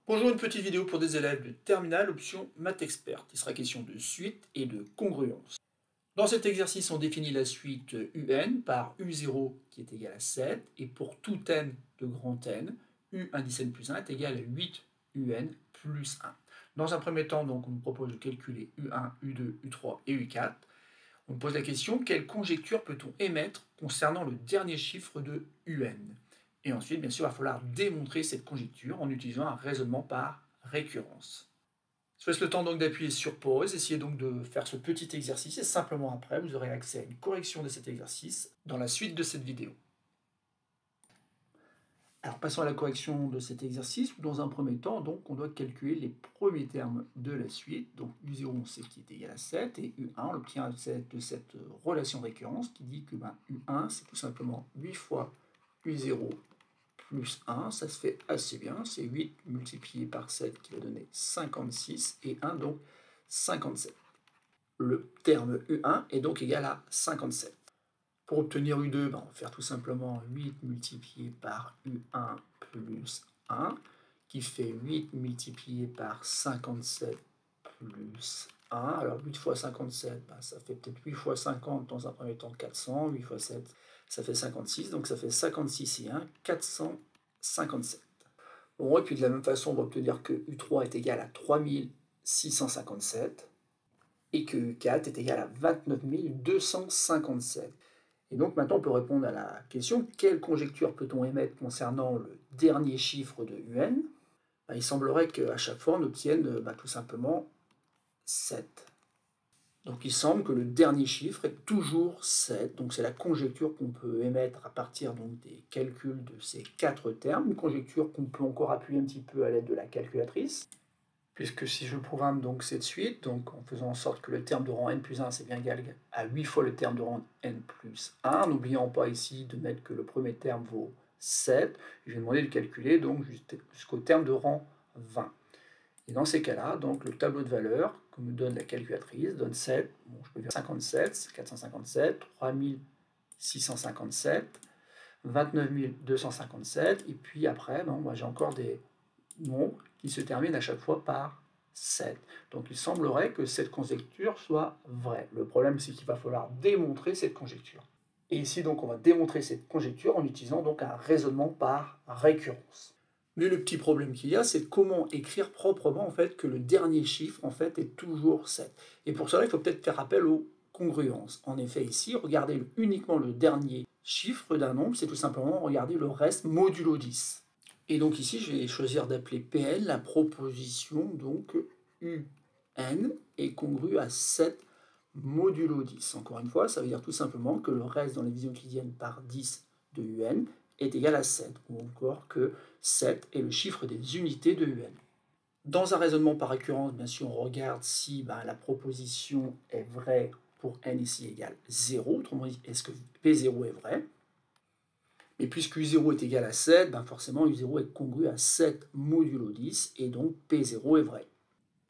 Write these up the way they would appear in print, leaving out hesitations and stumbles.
Bonjour, une petite vidéo pour des élèves de terminale option Maths Expert. Il sera question de suite et de congruence. Dans cet exercice, on définit la suite UN par U0 qui est égal à 7 et pour tout n de grand N, U indice n plus 1 est égal à 8 UN plus 1. Dans un premier temps, donc, on nous propose de calculer U1, U2, U3 et U4. On nous pose la question, quelle conjecture peut-on émettre concernant le dernier chiffre de UN? Et ensuite, bien sûr, il va falloir démontrer cette conjecture en utilisant un raisonnement par récurrence. Je vous laisse le temps donc d'appuyer sur pause, essayez donc de faire ce petit exercice et simplement après, vous aurez accès à une correction de cet exercice dans la suite de cette vidéo. Alors passons à la correction de cet exercice. Dans un premier temps, donc, on doit calculer les premiers termes de la suite. Donc U0, on sait qu'il est égal à 7 et U1, on l'obtient de cette relation de récurrence qui dit que U1, c'est tout simplement 8 fois U0 plus 1, ça se fait assez bien, c'est 8 multiplié par 7 qui va donner 56, et 1 donc 57. Le terme U1 est donc égal à 57. Pour obtenir U2, on va faire tout simplement 8 multiplié par U1 plus 1, qui fait 8 multiplié par 57 plus 1. Alors 8 fois 57, ça fait peut-être 8 fois 50 dans un premier temps 400, 8 fois 7, ça fait 56, donc ça fait 56 et 1, 457. Bon, et puis de la même façon, on va obtenir que U3 est égal à 3657 et que U4 est égal à 29 257. Et donc maintenant, on peut répondre à la question, quelle conjecture peut-on émettre concernant le dernier chiffre de UN? Il semblerait qu'à chaque fois, on obtienne tout simplement 7. Donc il semble que le dernier chiffre est toujours 7. Donc c'est la conjecture qu'on peut émettre à partir donc, des calculs de ces 4 termes. Une conjecture qu'on peut encore appuyer un petit peu à l'aide de la calculatrice. Puisque si je programme donc cette suite, donc en faisant en sorte que le terme de rang n plus 1 c'est bien égal à 8 fois le terme de rang n plus 1, n'oubliant pas ici de mettre que le premier terme vaut 7, je vais demander de calculer donc jusqu'au terme de rang 20. Et dans ces cas-là, donc le tableau de valeurs que me donne la calculatrice donne 7, bon, je peux dire 57, 457, 3657, 29 257, et puis après, moi j'ai encore des nombres qui se terminent à chaque fois par 7. Donc il semblerait que cette conjecture soit vraie. Le problème, c'est qu'il va falloir démontrer cette conjecture. Et ici, donc, on va démontrer cette conjecture en utilisant donc un raisonnement par récurrence. Mais le petit problème qu'il y a, c'est comment écrire proprement en fait, que le dernier chiffre en fait, est toujours 7. Et pour cela, il faut peut-être faire appel aux congruences. En effet, ici, regarder uniquement le dernier chiffre d'un nombre, c'est tout simplement regarder le reste modulo 10. Et donc ici, je vais choisir d'appeler Pn la proposition donc Un est congrue à 7 modulo 10. Encore une fois, ça veut dire tout simplement que le reste dans la division euclidienne par 10 de Un est égal à 7, ou encore que 7 est le chiffre des unités de UN. Dans un raisonnement par récurrence, bien sûr, on regarde si la proposition est vraie pour n ici égale 0, autrement dit, est-ce que P0 est vrai? Et puisque U0 est égal à 7, forcément U0 est congru à 7 modulo 10, et donc P0 est vrai.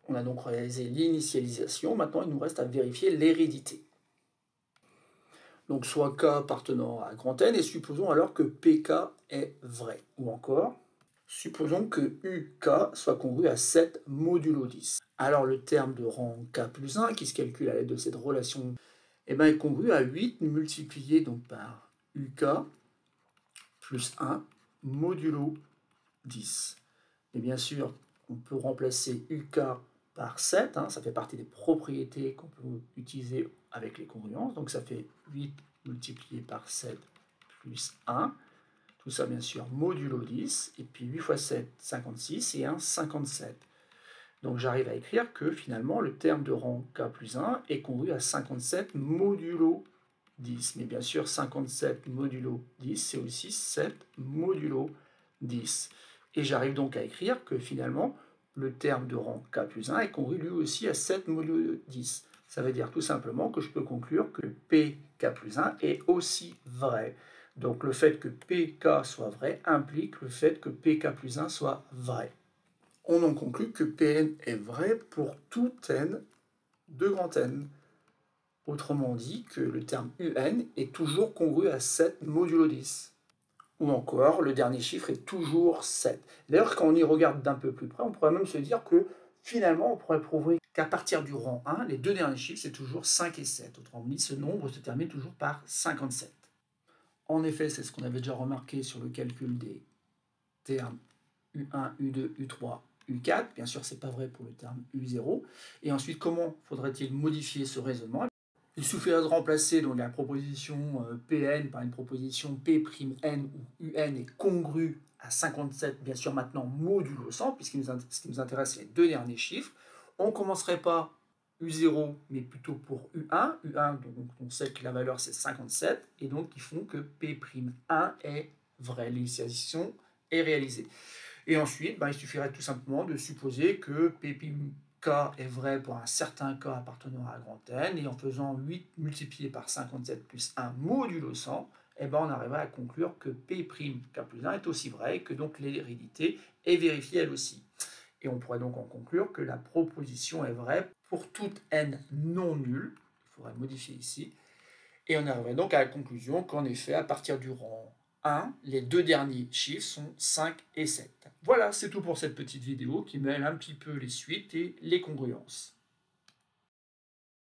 On a donc réalisé l'initialisation, maintenant il nous reste à vérifier l'hérédité. Donc soit K appartenant à grand N, et supposons alors que PK est vrai. Ou encore, supposons que UK soit congru à 7 modulo 10. Alors le terme de rang K plus 1, qui se calcule à l'aide de cette relation, est congru à 8 multiplié donc par UK plus 1 modulo 10. Et bien sûr, on peut remplacer UK par 7, ça fait partie des propriétés qu'on peut utiliser avec les congruences, donc ça fait 8 multiplié par 7 plus 1, tout ça bien sûr modulo 10, et puis 8 fois 7, 56, et 1, 57. Donc j'arrive à écrire que finalement le terme de rang K plus 1 est congru à 57 modulo 10. Mais bien sûr 57 modulo 10, c'est aussi 7 modulo 10. Et j'arrive donc à écrire que finalement le terme de rang K plus 1 est congru lui aussi à 7 modulo 10. Ça veut dire tout simplement que je peux conclure que PK plus 1 est aussi vrai. Donc le fait que PK soit vrai implique le fait que PK plus 1 soit vrai. On en conclut que Pn est vrai pour tout n de grand N. Autrement dit, que le terme Un est toujours congru à 7 modulo 10. Ou encore, le dernier chiffre est toujours 7. D'ailleurs, quand on y regarde d'un peu plus près, on pourrait même se dire que finalement, on pourrait prouver qu'à partir du rang 1, les deux derniers chiffres, c'est toujours 5 et 7. Autrement dit, ce nombre se termine toujours par 57. En effet, c'est ce qu'on avait déjà remarqué sur le calcul des termes U1, U2, U3, U4. Bien sûr, ce n'est pas vrai pour le terme U0. Et ensuite, comment faudrait-il modifier ce raisonnement? Il suffirait de remplacer donc, la proposition Pn par une proposition P'N où Un est congru à 57, bien sûr maintenant modulo 100, puisque ce qui nous intéresse, c'est les deux derniers chiffres. On ne commencerait pas U0, mais plutôt pour U1. U1, donc on sait que la valeur c'est 57, et donc qui font que P'N est vrai. L'initialisation est réalisée. Et ensuite, il suffirait tout simplement de supposer que K est vrai pour un certain K appartenant à grand N, et en faisant 8 multiplié par 57 plus 1 modulo 100, on arriverait à conclure que P' K plus 1 est aussi vrai, et que donc l'hérédité est vérifiée elle aussi. Et on pourrait donc en conclure que la proposition est vraie pour toute N non nulle, il faudrait modifier ici, et on arriverait donc à la conclusion qu'en effet, à partir du rang 1, les deux derniers chiffres sont 5 et 7. Voilà, c'est tout pour cette petite vidéo qui mêle un petit peu les suites et les congruences.